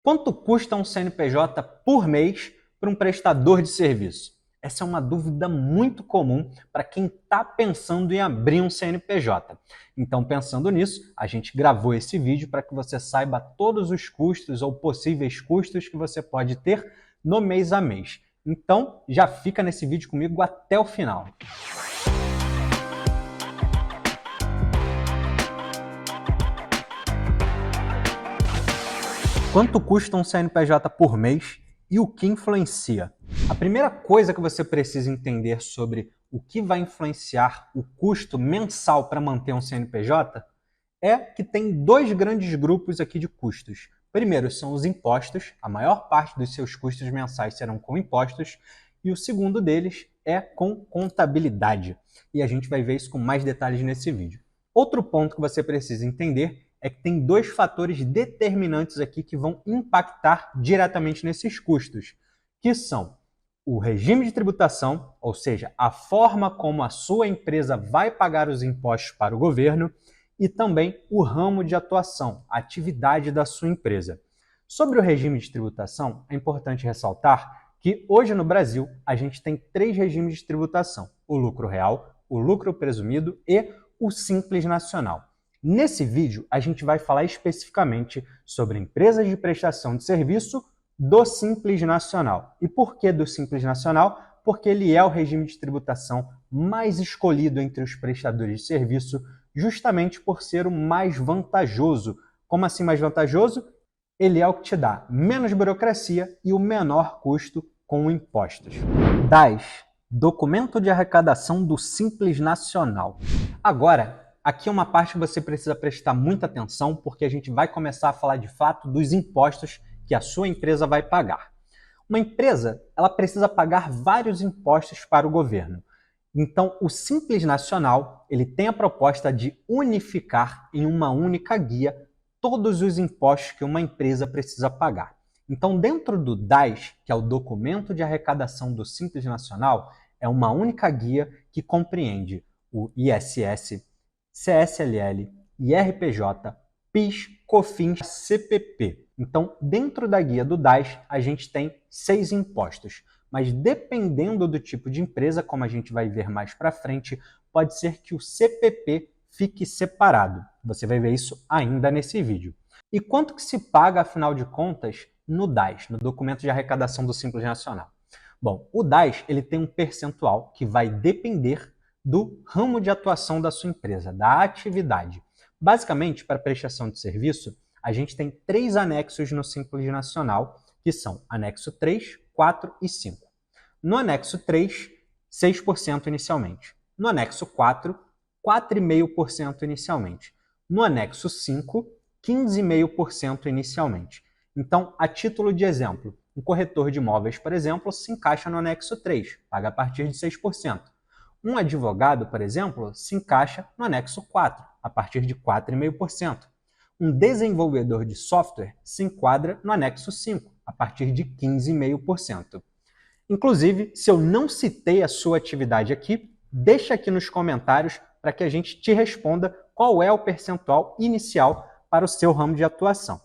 Quanto custa um CNPJ por mês para um prestador de serviço? Essa é uma dúvida muito comum para quem está pensando em abrir um CNPJ. Então, pensando nisso, a gente gravou esse vídeo para que você saiba todos os custos ou possíveis custos que você pode ter no mês a mês. Então, já fica nesse vídeo comigo até o final. Quanto custa um CNPJ por mês e o que influencia? A primeira coisa que você precisa entender sobre o que vai influenciar o custo mensal para manter um CNPJ é que tem dois grandes grupos aqui de custos. Primeiro são os impostos, a maior parte dos seus custos mensais serão com impostos, e o segundo deles é com contabilidade. E a gente vai ver isso com mais detalhes nesse vídeo. Outro ponto que você precisa entender é que tem dois fatores determinantes aqui que vão impactar diretamente nesses custos, que são o regime de tributação, ou seja, a forma como a sua empresa vai pagar os impostos para o governo, e também o ramo de atuação, a atividade da sua empresa. Sobre o regime de tributação, é importante ressaltar que hoje no Brasil a gente tem três regimes de tributação: o lucro real, o lucro presumido e o Simples Nacional. Nesse vídeo, a gente vai falar especificamente sobre empresas de prestação de serviço do Simples Nacional. E por que do Simples Nacional? Porque ele é o regime de tributação mais escolhido entre os prestadores de serviço, justamente por ser o mais vantajoso. Como assim mais vantajoso? Ele é o que te dá menos burocracia e o menor custo com impostos. DAS, Documento de Arrecadação do Simples Nacional. Agora, aqui é uma parte que você precisa prestar muita atenção, porque a gente vai começar a falar de fato dos impostos que a sua empresa vai pagar. Uma empresa, ela precisa pagar vários impostos para o governo. Então, o Simples Nacional, ele tem a proposta de unificar em uma única guia todos os impostos que uma empresa precisa pagar. Então, dentro do DAS, que é o Documento de Arrecadação do Simples Nacional, é uma única guia que compreende o ISS, CSLL, IRPJ, PIS, COFINS, CPP. Então, dentro da guia do DAS, a gente tem 6 impostos. Mas dependendo do tipo de empresa, como a gente vai ver mais para frente, pode ser que o CPP fique separado. Você vai ver isso ainda nesse vídeo. E quanto que se paga, afinal de contas, no DAS, no Documento de Arrecadação do Simples Nacional? Bom, o DAS ele tem um percentual que vai depender do ramo de atuação da sua empresa, da atividade. Basicamente, para prestação de serviço, a gente tem 3 anexos no Simples Nacional, que são anexo 3, 4 e 5. No anexo 3, 6% inicialmente. No anexo 4, 4,5% inicialmente. No anexo 5, 15,5% inicialmente. Então, a título de exemplo, um corretor de imóveis, por exemplo, se encaixa no anexo 3, paga a partir de 6%. Um advogado, por exemplo, se encaixa no anexo 4, a partir de 4,5%. Um desenvolvedor de software se enquadra no anexo 5, a partir de 15,5%. Inclusive, se eu não citei a sua atividade aqui, deixa aqui nos comentários para que a gente te responda qual é o percentual inicial para o seu ramo de atuação.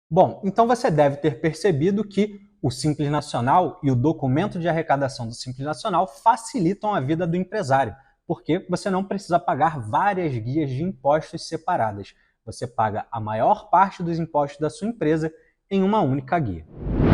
Bom, então você deve ter percebido que o Simples Nacional e o documento de arrecadação do Simples Nacional facilitam a vida do empresário, porque você não precisa pagar várias guias de impostos separadas. Você paga a maior parte dos impostos da sua empresa em uma única guia.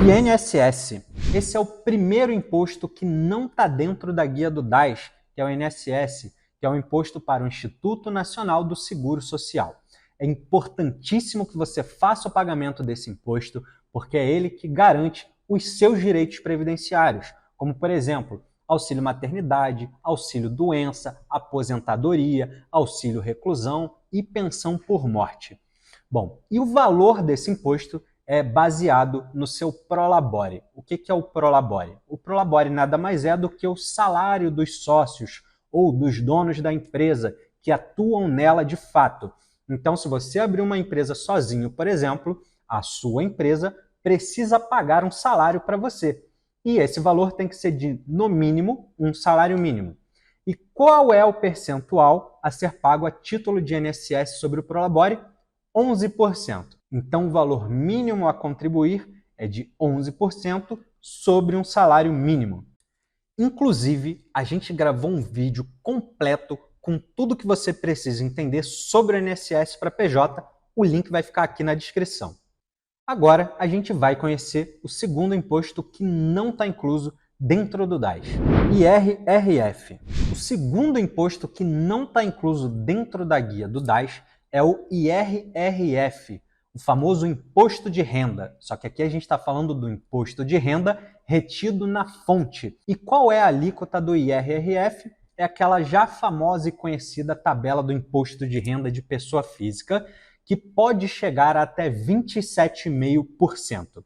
INSS. Esse é o primeiro imposto que não está dentro da guia do DAS, que é o INSS, que é o Imposto para o Instituto Nacional do Seguro Social. É importantíssimo que você faça o pagamento desse imposto, porque é ele que garante os seus direitos previdenciários, como, por exemplo, auxílio maternidade, auxílio doença, aposentadoria, auxílio reclusão e pensão por morte. Bom, e o valor desse imposto é baseado no seu prolabore. O que é o prolabore? O prolabore nada mais é do que o salário dos sócios ou dos donos da empresa que atuam nela de fato. Então, se você abrir uma empresa sozinho, por exemplo, a sua empresa precisa pagar um salário para você. E esse valor tem que ser de, no mínimo, um salário mínimo. E qual é o percentual a ser pago a título de INSS sobre o prolabore? 11%. Então, o valor mínimo a contribuir é de 11% sobre um salário mínimo. Inclusive, a gente gravou um vídeo completo com tudo que você precisa entender sobre o INSS para PJ. O link vai ficar aqui na descrição. Agora, a gente vai conhecer o segundo imposto que não está incluso dentro do DAS, IRRF. O segundo imposto que não está incluso dentro da guia do DAS é o IRRF, o famoso imposto de renda. Só que aqui a gente está falando do imposto de renda retido na fonte. E qual é a alíquota do IRRF? É aquela já famosa e conhecida tabela do imposto de renda de pessoa física, que pode chegar a até 27,5%.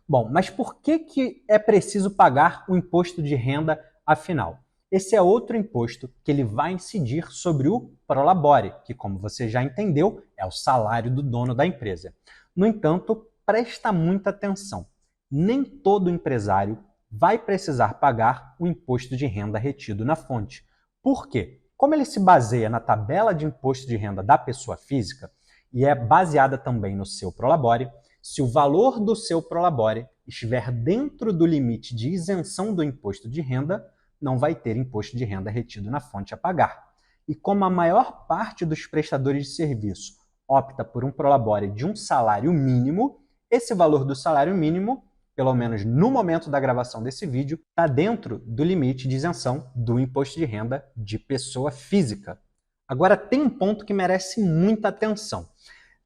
Bom, mas por que é preciso pagar o imposto de renda afinal? Esse é outro imposto que ele vai incidir sobre o prolabore, que, como você já entendeu, é o salário do dono da empresa. No entanto, presta muita atenção. Nem todo empresário vai precisar pagar o imposto de renda retido na fonte. Por quê? Como ele se baseia na tabela de imposto de renda da pessoa física e é baseada também no seu prolabore, se o valor do seu prolabore estiver dentro do limite de isenção do imposto de renda, não vai ter imposto de renda retido na fonte a pagar. E como a maior parte dos prestadores de serviço opta por um prolabore de um salário mínimo, esse valor do salário mínimo, pelo menos no momento da gravação desse vídeo, está dentro do limite de isenção do imposto de renda de pessoa física. Agora, tem um ponto que merece muita atenção.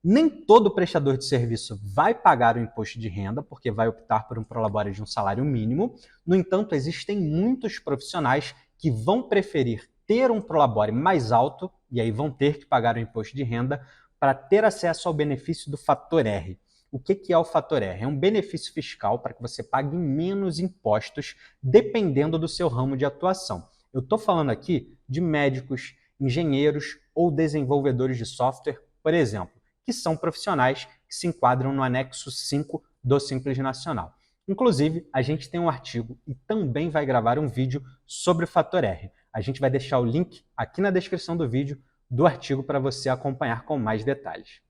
Nem todo prestador de serviço vai pagar o imposto de renda, porque vai optar por um prolabore de um salário mínimo. No entanto, existem muitos profissionais que vão preferir ter um prolabore mais alto, e aí vão ter que pagar o imposto de renda, para ter acesso ao benefício do fator R. O que é o fator R? É um benefício fiscal para que você pague menos impostos, dependendo do seu ramo de atuação. Eu estou falando aqui de médicos, engenheiros ou desenvolvedores de software, por exemplo, que são profissionais que se enquadram no anexo 5 do Simples Nacional. Inclusive, a gente tem um artigo e também vai gravar um vídeo sobre o fator R. A gente vai deixar o link aqui na descrição do vídeo do artigo para você acompanhar com mais detalhes.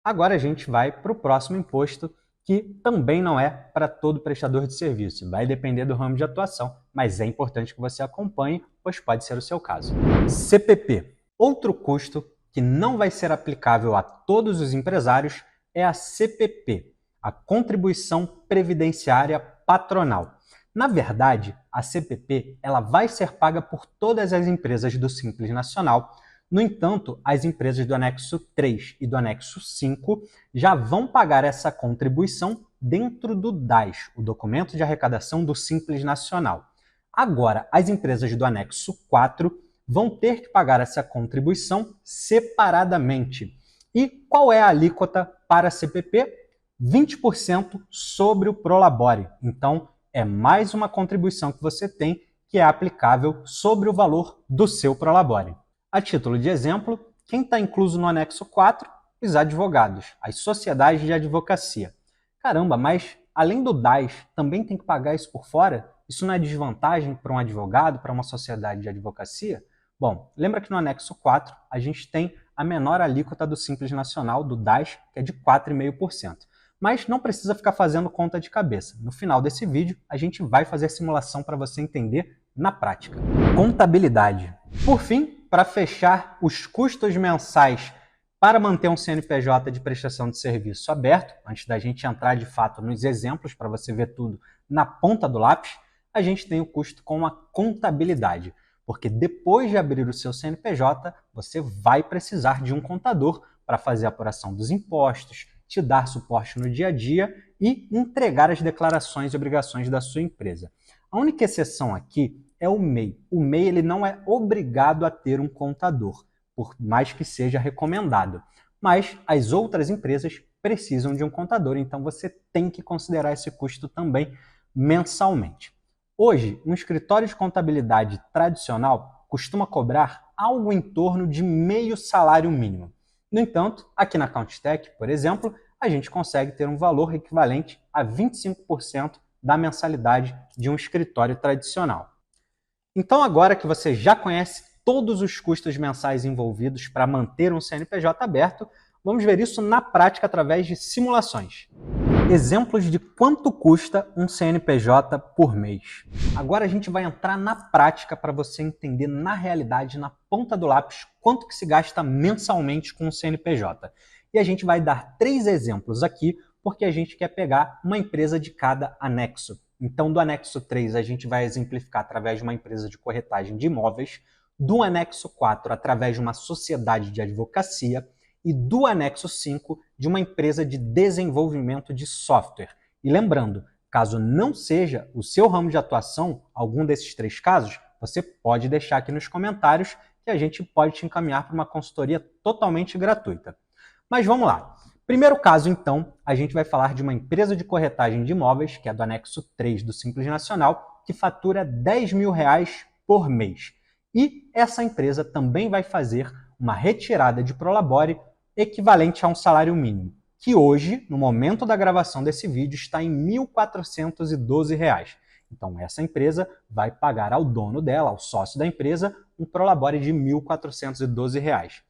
Agora a gente vai para o próximo imposto, que também não é para todo prestador de serviço. Vai depender do ramo de atuação, mas é importante que você acompanhe, pois pode ser o seu caso. CPP. Outro custo que não vai ser aplicável a todos os empresários é a CPP, a Contribuição Previdenciária Patronal. Na verdade, a CPP ela vai ser paga por todas as empresas do Simples Nacional. No entanto, as empresas do anexo 3 e do anexo 5 já vão pagar essa contribuição dentro do DAS, o Documento de Arrecadação do Simples Nacional. Agora, as empresas do anexo 4 vão ter que pagar essa contribuição separadamente. E qual é a alíquota para a CPP? 20% sobre o prolabore. Então, é mais uma contribuição que você tem que é aplicável sobre o valor do seu prolabore. A título de exemplo, quem está incluso no anexo 4? Os advogados, as sociedades de advocacia. Caramba, mas além do DAS, também tem que pagar isso por fora? Isso não é desvantagem para um advogado, para uma sociedade de advocacia? Bom, lembra que no anexo 4 a gente tem a menor alíquota do Simples Nacional, do DAS, que é de 4,5%. Mas não precisa ficar fazendo conta de cabeça. No final desse vídeo, a gente vai fazer a simulação para você entender na prática. Contabilidade. Por fim, para fechar os custos mensais para manter um CNPJ de prestação de serviço aberto, antes da gente entrar de fato nos exemplos para você ver tudo na ponta do lápis, a gente tem o custo com a contabilidade. Porque depois de abrir o seu CNPJ, você vai precisar de um contador para fazer a apuração dos impostos, te dar suporte no dia a dia e entregar as declarações e obrigações da sua empresa. A única exceção aqui é o MEI. O MEI ele não é obrigado a ter um contador, por mais que seja recomendado. Mas as outras empresas precisam de um contador, então você tem que considerar esse custo também mensalmente. Hoje, um escritório de contabilidade tradicional costuma cobrar algo em torno de meio salário mínimo. No entanto, aqui na CountTech, por exemplo, a gente consegue ter um valor equivalente a 25% da mensalidade de um escritório tradicional. Então, agora que você já conhece todos os custos mensais envolvidos para manter um CNPJ aberto, Vamos ver isso na prática através de simulações. Exemplos de quanto custa um CNPJ por mês. Agora a gente vai entrar na prática para você entender na realidade, na ponta do lápis, quanto que se gasta mensalmente com um CNPJ. E a gente vai dar 3 exemplos aqui, porque a gente quer pegar uma empresa de cada anexo. Então, do anexo 3, a gente vai exemplificar através de uma empresa de corretagem de imóveis, do anexo 4, através de uma sociedade de advocacia, e do anexo 5, de uma empresa de desenvolvimento de software. E lembrando, caso não seja o seu ramo de atuação, algum desses 3 casos, você pode deixar aqui nos comentários que a gente pode te encaminhar para uma consultoria totalmente gratuita. Mas vamos lá. Primeiro caso, então, a gente vai falar de uma empresa de corretagem de imóveis, que é do anexo 3 do Simples Nacional, que fatura R$10.000 por mês. E essa empresa também vai fazer uma retirada de prolabore equivalente a um salário mínimo, que hoje, no momento da gravação desse vídeo, está em R$1.412. Então, essa empresa vai pagar ao dono dela, ao sócio da empresa, um prolabore de R$1.412.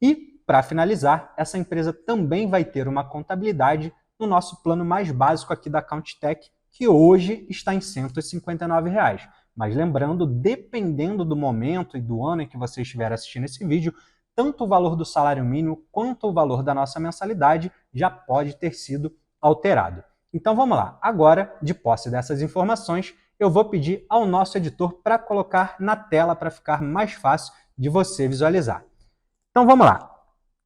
E, para finalizar, essa empresa também vai ter uma contabilidade no nosso plano mais básico aqui da CountTech, que hoje está em R$159. Mas lembrando, dependendo do momento e do ano em que você estiver assistindo esse vídeo, tanto o valor do salário mínimo quanto o valor da nossa mensalidade já pode ter sido alterado. Então vamos lá. Agora, de posse dessas informações, eu vou pedir ao nosso editor para colocar na tela para ficar mais fácil de você visualizar. Então vamos lá.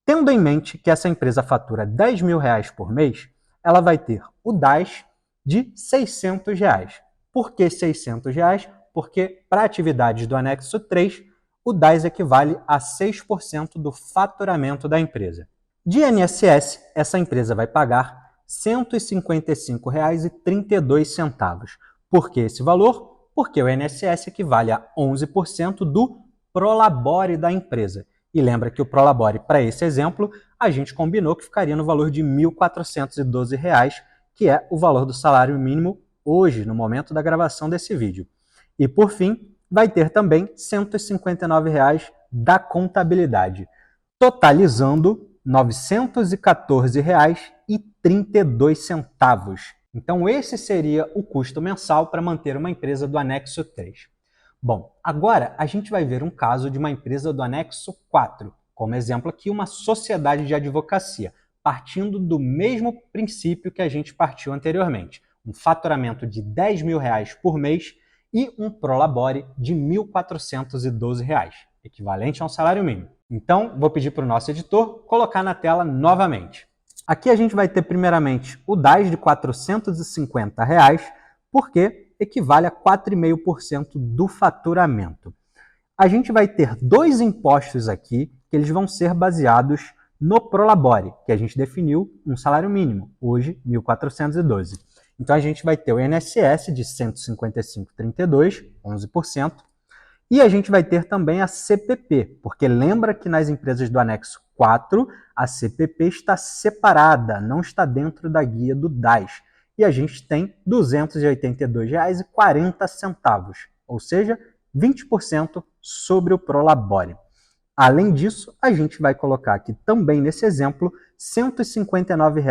Tendo em mente que essa empresa fatura R$10.000 por mês, ela vai ter o DAS de R$600. Por que R$600? Porque para atividades do anexo 3, o DAS equivale a 6% do faturamento da empresa. De INSS, essa empresa vai pagar R$ 155,32. Por que esse valor? Porque o INSS equivale a 11% do prolabore da empresa. E lembra que o prolabore, para esse exemplo, a gente combinou que ficaria no valor de R$ 1.412, que é o valor do salário mínimo hoje, no momento da gravação desse vídeo. E, por fim, vai ter também R$ 159 da contabilidade, totalizando R$ 914,32. Então, esse seria o custo mensal para manter uma empresa do anexo 3. Bom, agora a gente vai ver um caso de uma empresa do anexo 4, como exemplo aqui uma sociedade de advocacia, partindo do mesmo princípio que a gente partiu anteriormente, um faturamento de R$10.000 por mês e um prolabore de R$ 1.412, equivalente a um salário mínimo. Então, vou pedir para o nosso editor colocar na tela novamente. Aqui a gente vai ter primeiramente o DAS de R$ 450, porque equivale a 4,5% do faturamento. A gente vai ter 2 impostos aqui, que eles vão ser baseados no prolabore, que a gente definiu um salário mínimo, hoje R$ 1.412. Então, a gente vai ter o INSS de R$ 155,32, 11%, e a gente vai ter também a CPP, porque lembra que nas empresas do anexo 4, a CPP está separada, não está dentro da guia do DAS. E a gente tem R$ 282,40, ou seja, 20% sobre o prolabore. Além disso, a gente vai colocar aqui também nesse exemplo R$ 159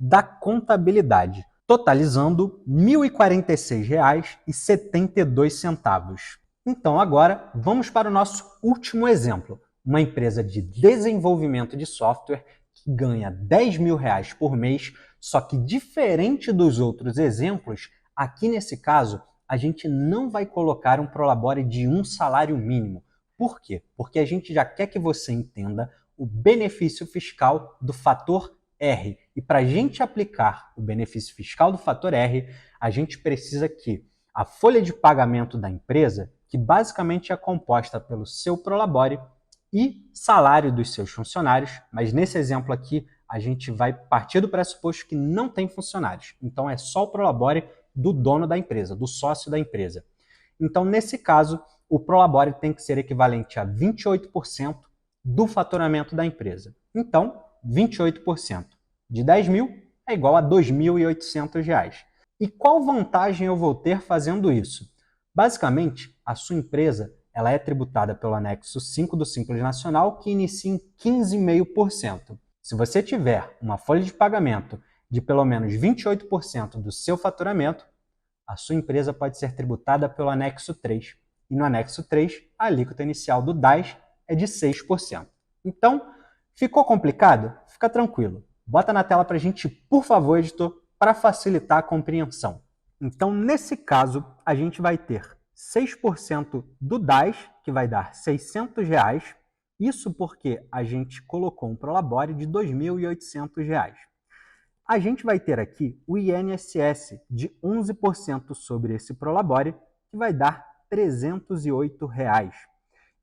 da contabilidade, totalizando R$ 1.046,72. Então agora vamos para o nosso último exemplo, uma empresa de desenvolvimento de software que ganha R$10.000 por mês, só que diferente dos outros exemplos, aqui nesse caso a gente não vai colocar um prolabore de um salário mínimo. Por quê? Porque a gente já quer que você entenda o benefício fiscal do fator R. E para a gente aplicar o benefício fiscal do fator R, a gente precisa que a folha de pagamento da empresa, que basicamente é composta pelo seu prolabore e salário dos seus funcionários, mas nesse exemplo aqui a gente vai partir do pressuposto que não tem funcionários. Então é só o prolabore do dono da empresa, do sócio da empresa. Então, nesse caso, o prolabore tem que ser equivalente a 28% do faturamento da empresa. Então, 28% de 10.000 é igual a R$ 2.800. E qual vantagem eu vou ter fazendo isso? Basicamente, a sua empresa ela é tributada pelo anexo 5 do Simples Nacional, que inicia em 15,5%. Se você tiver uma folha de pagamento de pelo menos 28% do seu faturamento, a sua empresa pode ser tributada pelo anexo 3. E no anexo 3, a alíquota inicial do DAS é de 6%. Então, ficou complicado? Fica tranquilo. Bota na tela para a gente, por favor, editor, para facilitar a compreensão. Então, nesse caso, a gente vai ter 6% do DAS, que vai dar R$ 600. Isso porque a gente colocou um Prolabore de R$ 2.800. A gente vai ter aqui o INSS de 11% sobre esse Prolabore, que vai dar R$ 308.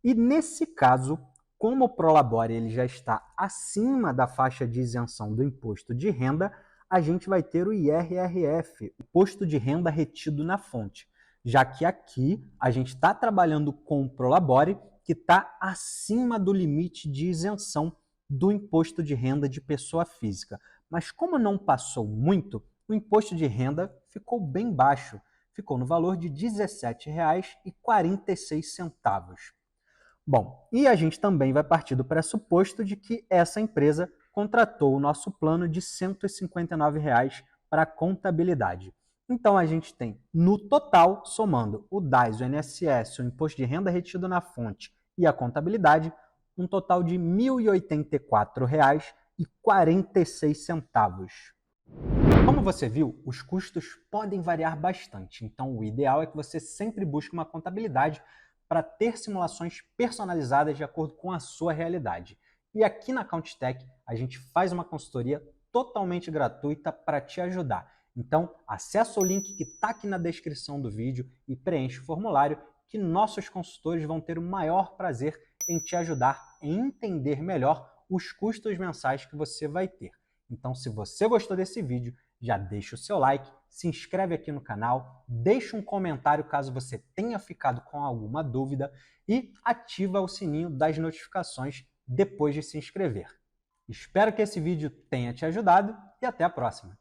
E nesse caso, como o Prolabore ele já está acima da faixa de isenção do imposto de renda, a gente vai ter o IRRF, o imposto de renda retido na fonte, já que aqui a gente está trabalhando com o Prolabore que está acima do limite de isenção do imposto de renda de pessoa física. Mas como não passou muito, o imposto de renda ficou bem baixo, ficou no valor de R$ 17,46. Bom, e a gente também vai partir do pressuposto de que essa empresa contratou o nosso plano de R$ 159 para a contabilidade. Então a gente tem, no total, somando o DAS, o INSS, o imposto de renda retido na fonte e a contabilidade, um total de R$ 1.084,46. Como você viu, os custos podem variar bastante, então o ideal é que você sempre busque uma contabilidade para ter simulações personalizadas de acordo com a sua realidade. E aqui na CountTech, a gente faz uma consultoria totalmente gratuita para te ajudar. Então, acessa o link que está aqui na descrição do vídeo e preenche o formulário que nossos consultores vão ter o maior prazer em te ajudar a entender melhor os custos mensais que você vai ter. Então, se você gostou desse vídeo, já deixa o seu like, se inscreve aqui no canal, deixa um comentário caso você tenha ficado com alguma dúvida e ativa o sininho das notificações depois de se inscrever. Espero que esse vídeo tenha te ajudado e até a próxima!